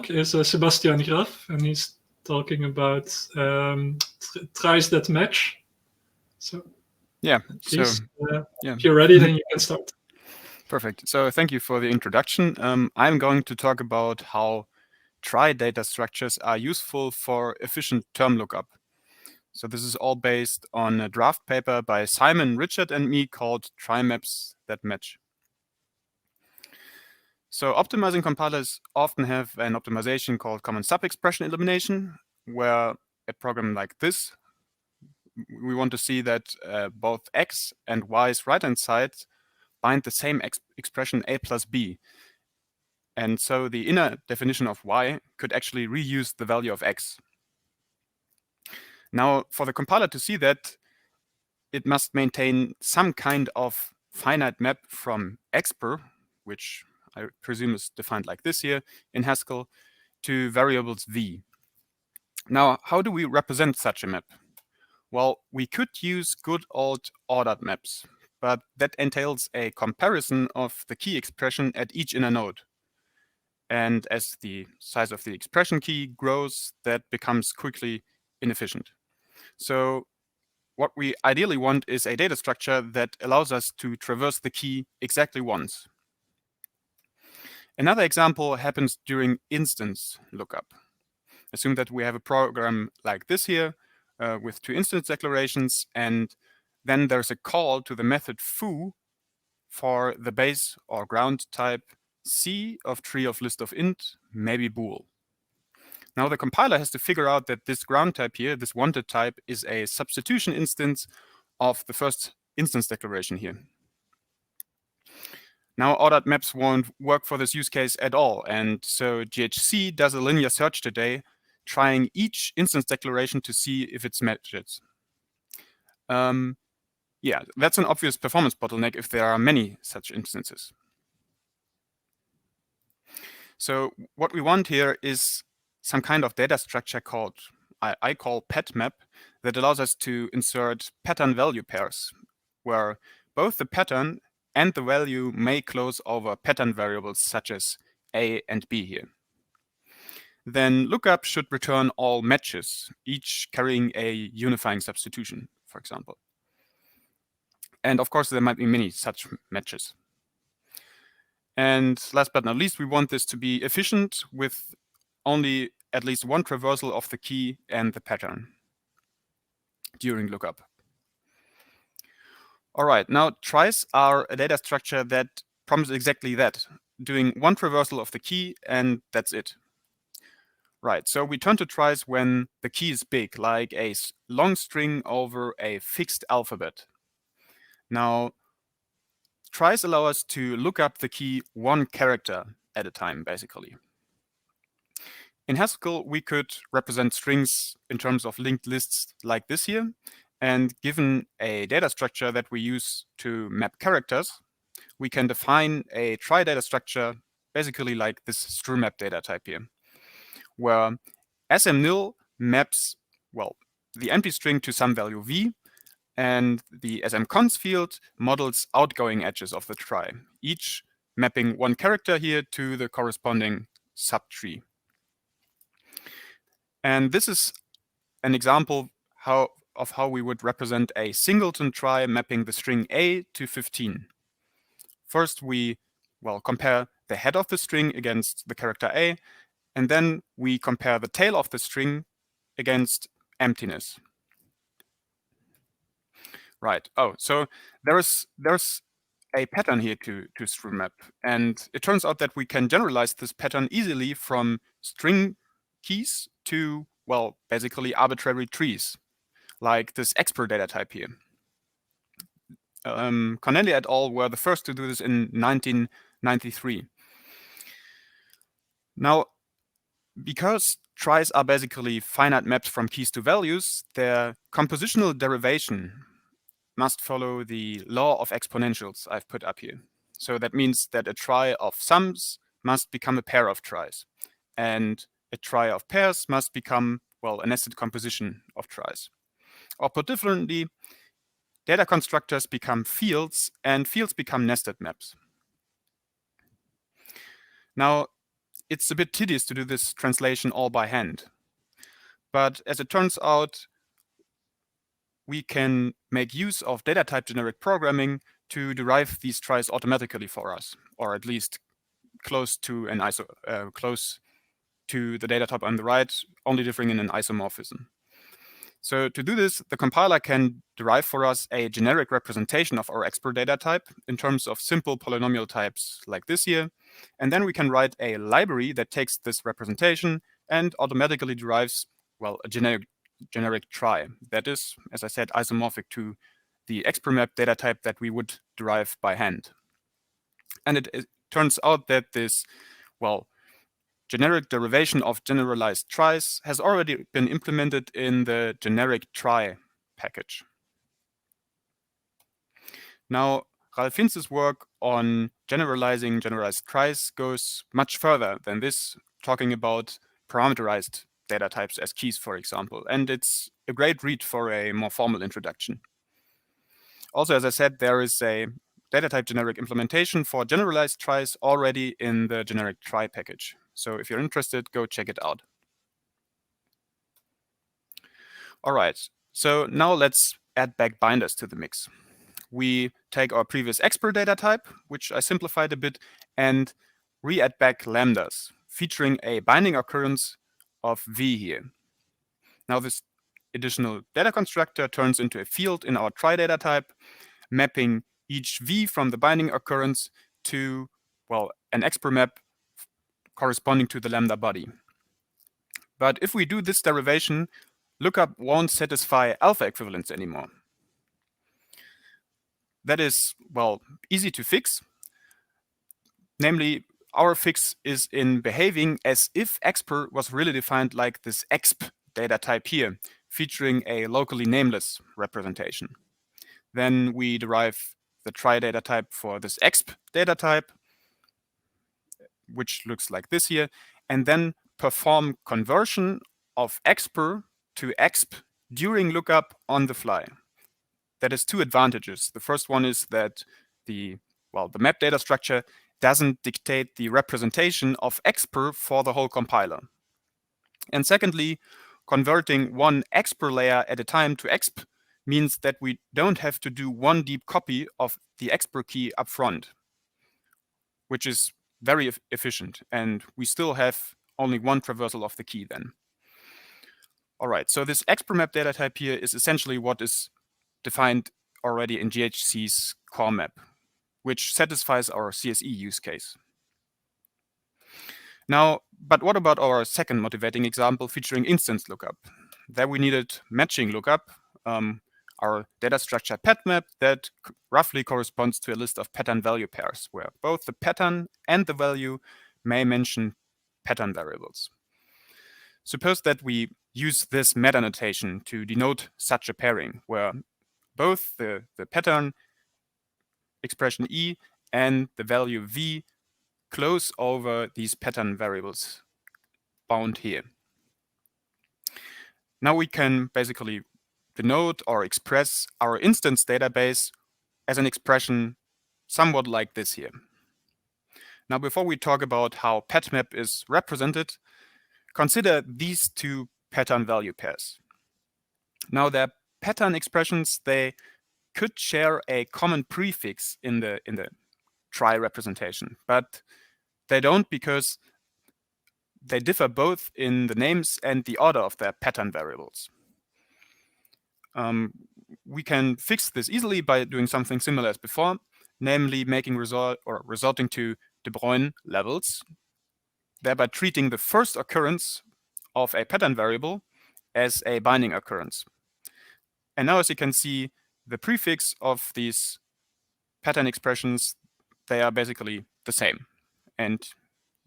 talk is Sebastian Graf, and he's talking about tries that match. So yeah, please, if you're ready, then you can start. Perfect. So thank you for the introduction. I'm going to talk about how try data structures are useful for efficient term lookup. So this is all based on a draft paper by Simon, Richard, and me called Try Maps That Match. So optimizing compilers often have an optimization called common sub-expression elimination, where a program like this, we want to see that both x and y's right-hand side bind the same expression a plus b. And so the inner definition of y could actually reuse the value of x. Now, for the compiler to see that, it must maintain some kind of finite map from expr, which I presume is defined like this here in Haskell, to variables v. Now, how do we represent such a map? Well, we could use good old ordered maps, but that entails a comparison of the key expression at each inner node. And as the size of the expression key grows, that becomes quickly inefficient. So what we ideally want is a data structure that allows us to traverse the key exactly once. Another example happens during instance lookup. Assume that we have a program like this here with two instance declarations, and then there's a call to the method foo for the base or ground type C of tree of list of int, maybe bool. Now the compiler has to figure out that this ground type here, this wanted type, is a substitution instance of the first instance declaration here. Now ordered maps won't work for this use case at all, and so GHC does a linear search today, trying each instance declaration to see if it's matches. Yeah, that's an obvious performance bottleneck if there are many such instances. So what we want here is some kind of data structure called, I call PAT-map, that allows us to insert pattern value pairs, where both the pattern and the value may close over pattern variables such as A and B here. Then lookup should return all matches, each carrying a unifying substitution, for example. And of course, there might be many such matches. And last but not least, we want this to be efficient with only at least one traversal of the key and the pattern during lookup. All right, now tries are a data structure that promises exactly that, doing one traversal of the key and that's it. Right, so we turn to tries when the key is big, like a long string over a fixed alphabet. Now, tries allow us to look up the key one character at a time, basically. In Haskell, we could represent strings in terms of linked lists like this here. And given a data structure that we use to map characters, we can define a try data structure basically like this strmap data type here, where smnil maps, well, the empty string to some value v, and the smcons field models outgoing edges of the try, each mapping one character here to the corresponding subtree. And this is an example of how we would represent a singleton try mapping the string A to 15. First, we compare the head of the string against the character A, and then we compare the tail of the string against emptiness. Right. Oh, so there's a pattern here to strmap, and it turns out that we can generalize this pattern easily from string keys to, well, basically arbitrary trees, like this expr data type here. Connelly et al. Were the first to do this in 1993. Now, because tries are basically finite maps from keys to values, their compositional derivation must follow the law of exponentials I've put up here. So that means that a try of sums must become a pair of tries, and a try of pairs must become, well, a nested composition of tries. Or put differently, data constructors become fields, and fields become nested maps. Now, it's a bit tedious to do this translation all by hand. But as it turns out, we can make use of data type generic programming to derive these tries automatically for us, or at least close to close to the data type on the right, only differing in an isomorphism. So to do this, the compiler can derive for us a generic representation of our expert data type in terms of simple polynomial types like this here. And then we can write a library that takes this representation and automatically derives, well, a generic trie. That is, as I said, isomorphic to the expert data type that we would derive by hand. And it turns out that this, well, generic derivation of generalized tries has already been implemented in the generic trie package. Now, Ralph Hinze's work on generalizing generalized tries goes much further than this, talking about parameterized data types as keys, for example, and it's a great read for a more formal introduction. Also, as I said, there is a data type generic implementation for generalized tries already in the generic trie package. So if you're interested, go check it out. All right, so now let's add back binders to the mix. We take our previous expert data type, which I simplified a bit, and re-add back lambdas, featuring a binding occurrence of v here. Now this additional data constructor turns into a field in our trie data type, mapping each v from the binding occurrence to, well, an expert map corresponding to the lambda body. But if we do this derivation, lookup won't satisfy alpha equivalence anymore. That is, well, easy to fix. Namely, our fix is in behaving as if expert was really defined like this exp data type here, featuring a locally nameless representation. Then we derive the trie data type for this exp data type, which looks like this here, and then perform conversion of expr to exp during lookup on the fly. That has two advantages. The first one is that the map data structure doesn't dictate the representation of expr for the whole compiler. And secondly, converting one expr layer at a time to exp means that we don't have to do one deep copy of the expr key up front, which is very efficient, and we still have only one traversal of the key then. All right, so this expr map data type here is essentially what is defined already in GHC's core map, which satisfies our CSE use case. Now, but what about our second motivating example featuring instance lookup? There we needed matching lookup, our data structure patmap that roughly corresponds to a list of pattern value pairs, where both the pattern and the value may mention pattern variables. Suppose that we use this meta notation to denote such a pairing, where both the pattern expression E and the value V close over these pattern variables bound here. Now we can basically denote or express our instance database as an expression somewhat like this here. Now, before we talk about how patmap is represented, consider these two pattern value pairs. Now, their pattern expressions, they could share a common prefix in the trie representation, but they don't because they differ both in the names and the order of their pattern variables. We can fix this easily by doing something similar as before, namely making resorting to De Bruijn levels, thereby treating the first occurrence of a pattern variable as a binding occurrence. And now, as you can see, the prefix of these pattern expressions, they are basically the same. And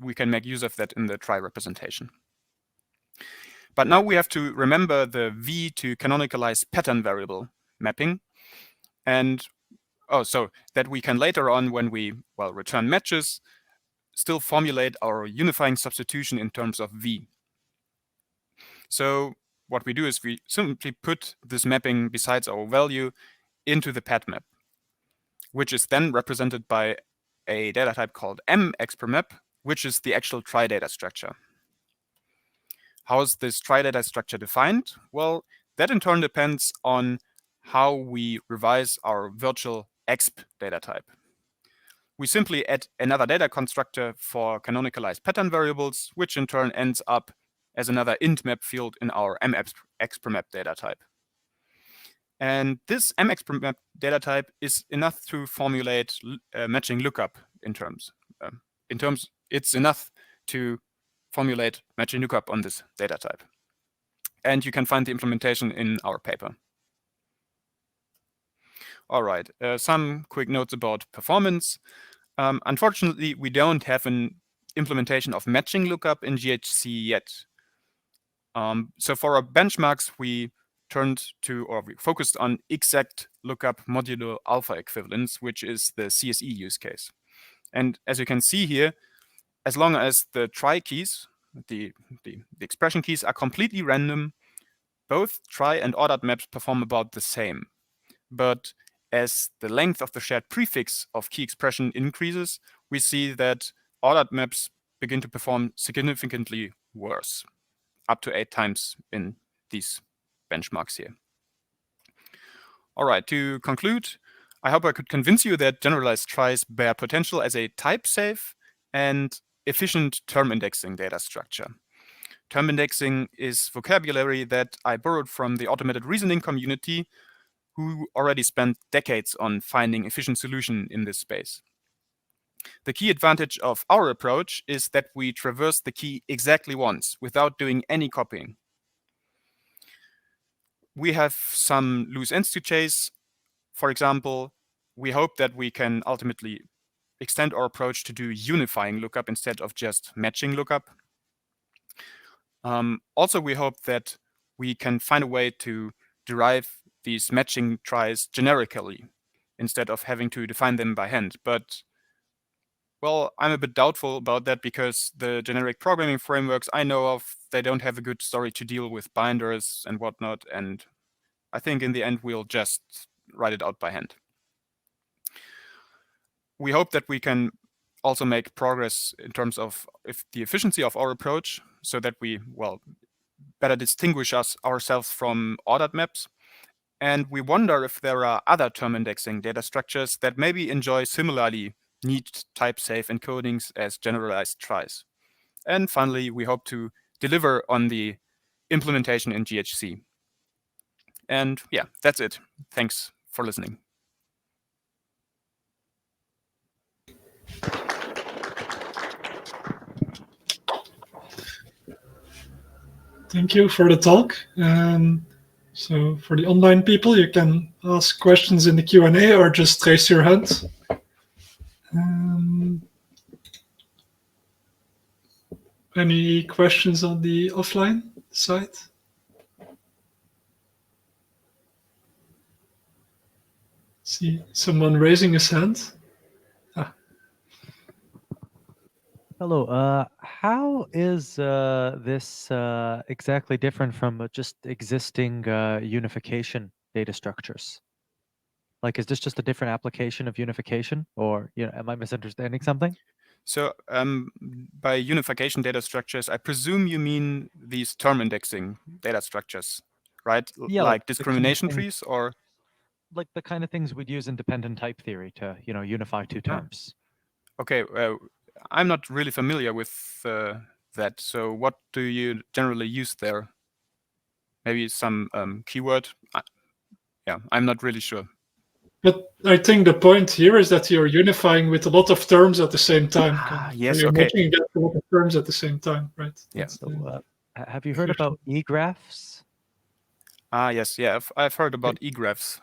we can make use of that in the trie representation. But now we have to remember the V to canonicalize pattern variable mapping. And so that we can later on, when we return matches, still formulate our unifying substitution in terms of V. So what we do is we simply put this mapping besides our value into the patmap, which is then represented by a data type called mXperMap which is the actual trie data structure. How is this trie data structure defined? Well, that in turn depends on how we revise our virtual exp data type. We simply add another data constructor for canonicalized pattern variables, which in turn ends up as another int map field in our mxprmap data type. And this mxprmap data type is enough to formulate matching lookup in terms. It's enough to formulate matching lookup on this data type. And you can find the implementation in our paper. All right, some quick notes about performance. Unfortunately, we don't have an implementation of matching lookup in GHC yet. So for our benchmarks, we focused on exact lookup modulo alpha equivalence, which is the CSE use case. And as you can see here, as long as the trie keys, the expression keys are completely random, both trie and ordered maps perform about the same. But as the length of the shared prefix of key expression increases, we see that ordered maps begin to perform significantly worse, up to 8 times in these benchmarks here. All right, to conclude, I hope I could convince you that generalized tries bear potential as a type-safe and efficient term indexing data structure. Term indexing is vocabulary that I borrowed from the automated reasoning community, who already spent decades on finding efficient solution in this space. The key advantage of our approach is that we traverse the key exactly once without doing any copying. We have some loose ends to chase. For example, we hope that we can ultimately extend our approach to do unifying lookup instead of just matching lookup. Also, we hope that we can find a way to derive these matching tries generically instead of having to define them by hand. But, well, I'm a bit doubtful about that because the generic programming frameworks I know of, they don't have a good story to deal with binders and whatnot. And I think in the end, we'll just write it out by hand. We hope that we can also make progress in terms of the efficiency of our approach so that we, well, better distinguish ourselves from ordered maps. And we wonder if there are other term indexing data structures that maybe enjoy similarly neat type-safe encodings as generalized tries. And finally, we hope to deliver on the implementation in GHC. And yeah, that's it. Thanks for listening. Thank you for the talk. So for the online people, you can ask questions in the Q&A or just raise your hand. Any questions on the offline side? See someone raising his hand. Hello. How is this exactly different from just existing unification data structures? Like, is this just a different application of unification, or am I misunderstanding something? So by unification data structures, I presume you mean these term indexing data structures, right? Yeah, like discrimination trees, or like the kind of things we'd use in dependent type theory to, unify two terms. Okay, I'm not really familiar with that. So what do you generally use there? Maybe some keyword? Yeah, I'm not really sure. But I think the point here is that you're unifying with a lot of terms at the same time. Yes, you're okay. matching against a lot of terms at the same time, right? Yeah. So, have you heard about egraphs? Yes, yeah, I've heard about egraphs.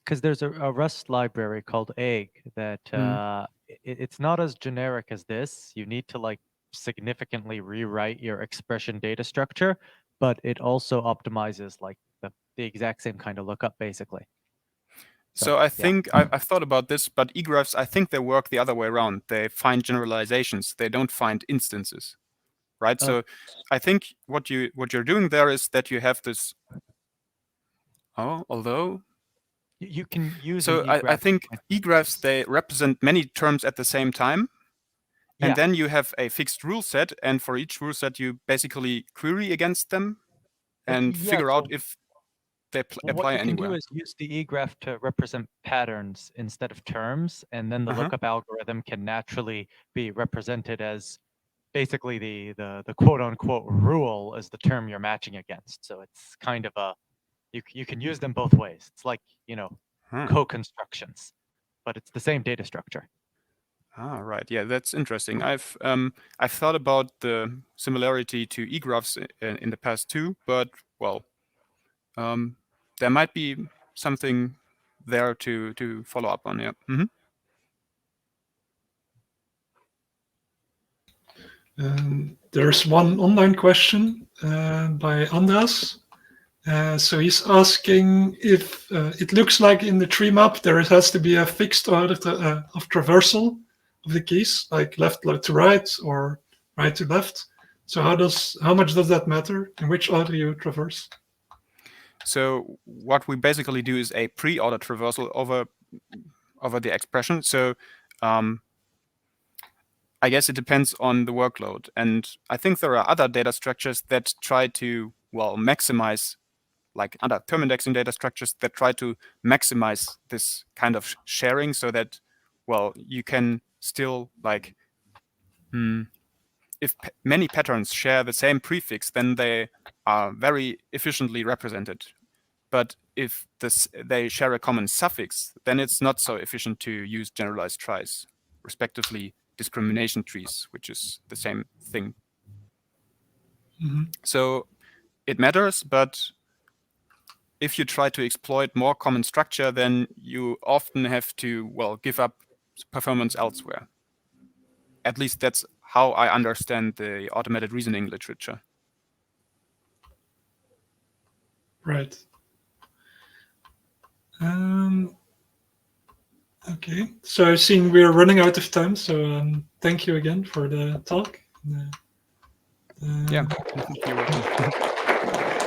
Because there's a Rust library called egg that it's not as generic as this. You need to significantly rewrite your expression data structure, but it also optimizes the exact same kind of lookup, basically. So I think I've thought about this, but egraphs, I think they work the other way around. They find generalizations. They don't find instances, right? So I think what you're doing there is that you have this. Although you can use. So I think egraphs, they represent many terms at the same time, And then you have a fixed rule set, and for each rule set, you basically query against them and figure out if they apply what you anywhere. can do is use the e-graph to represent patterns instead of terms, and then the lookup algorithm can naturally be represented as basically the quote-unquote rule is the term you're matching against. So it's kind of a, you can use them both ways. It's like, you know, co-constructions, but it's the same data structure. Ah, right. Yeah, that's interesting. I've thought about the similarity to e-graphs in the past too, but well, there might be something there to follow up on. Yeah. There's one online question by Andras. So he's asking if it looks like in the tree map there has to be a fixed order of traversal of the keys, like left to right or right to left. So how much does that matter? In which order you traverse? So what we basically do is a pre-order traversal over the expression. So I guess it depends on the workload. And I think there are other data structures that try to, well, maximize, like other term indexing data structures that try to maximize this kind of sharing so that, well, you can still, like, if many patterns share the same prefix, then they are very efficiently represented. But if they share a common suffix, then it's not so efficient to use generalized tries, respectively discrimination trees, which is the same thing. So it matters, but if you try to exploit more common structure, then you often have to, well, give up performance elsewhere. At least that's how I understand the automated reasoning literature. Right. Okay, so I've seen we're running out of time, so thank you again for the talk. Yeah, you're welcome.